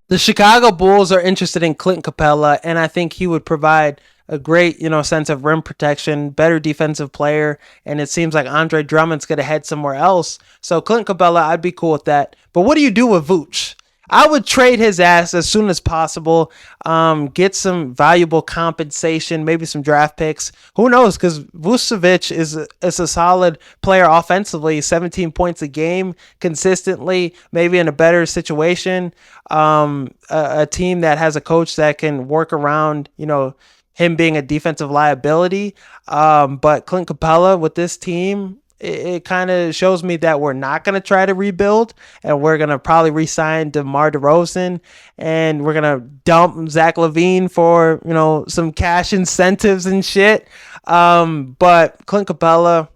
The Chicago Bulls are interested in Clint Capela, and I think he would provide a great, sense of rim protection, better defensive player, and it seems like Andre Drummond's going to head somewhere else. So Clint Capela, I'd be cool with that. But what do you do with Vooch? I would trade his ass as soon as possible. Get some valuable compensation, maybe some draft picks. Who knows? Because Vucevic is a solid player offensively, 17 points a game consistently, maybe in a better situation. A team that has a coach that can work around, him being a defensive liability. But Clint Capella with this team, it kind of shows me that we're not going to try to rebuild, and we're going to probably re-sign DeMar DeRozan, and we're going to dump Zach LaVine for, some cash incentives and shit. But Clint Capella,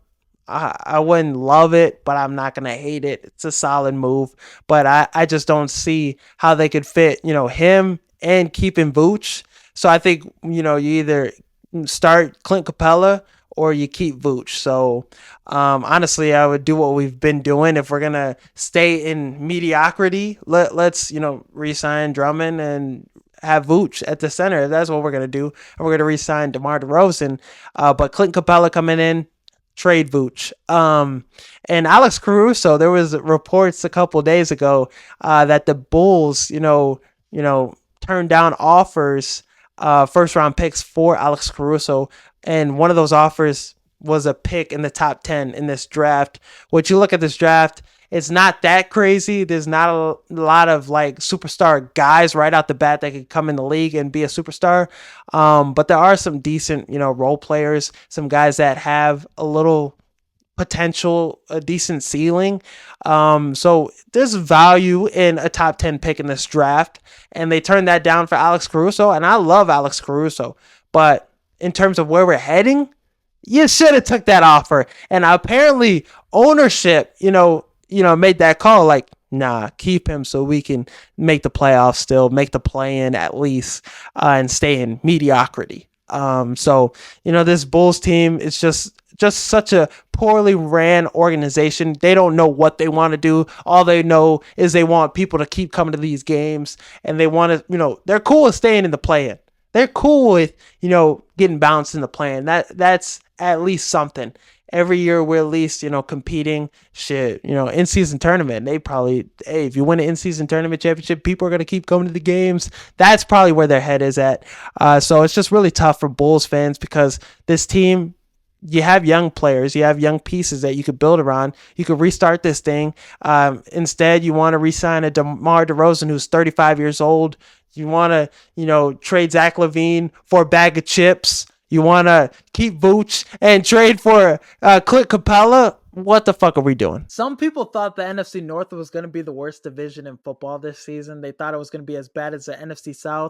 I wouldn't love it, but I'm not going to hate it. It's a solid move, but I just don't see how they could fit, him and keeping Vooch. So I think, you either start Clint Capella or you keep Vooch. So honestly, I would do what we've been doing. If we're going to stay in mediocrity, let's, re-sign Drummond and have Vooch at the center. That's what we're going to do. And we're going to re-sign DeMar DeRozan. But Clint Capella coming in, trade Vooch. And Alex Caruso, there was reports a couple days ago that the Bulls, turned down offers, first round picks for Alex Caruso, and one of those offers was a pick in the top 10 in this draft. Which you look at this draft, it's not that crazy. There's not a lot of like superstar guys right out the bat that could come in the league and be a superstar. But there are some decent, role players, some guys that have a little potential, a decent ceiling. So there's value in a top 10 pick in this draft. And they turned that down for Alex Caruso. And I love Alex Caruso. But in terms of where we're heading, you should have took that offer. And apparently ownership, made that call like, nah, keep him so we can make the playoffs still, make the play in at least, and stay in mediocrity. So, this Bulls team is just such a poorly ran organization. They don't know what they want to do. All they know is they want people to keep coming to these games, and they want to, they're cool with staying in the play-in. They're cool with, getting bounced in the play-in. That's at least something. Every year we're at least, competing shit, in-season tournament. They probably, hey, if you win an in-season tournament championship, people are going to keep coming to the games. That's probably where their head is at. So it's just really tough for Bulls fans because this team, you have young players, you have young pieces that you could build around. You could restart this thing. Instead, you want to re-sign a DeMar DeRozan who's 35 years old. You want to, trade Zach LaVine for a bag of chips. You want to keep Vooch and trade for Clint Capella. What the fuck are we doing? Some people thought the NFC North was going to be the worst division in football this season. They thought it was going to be as bad as the NFC South.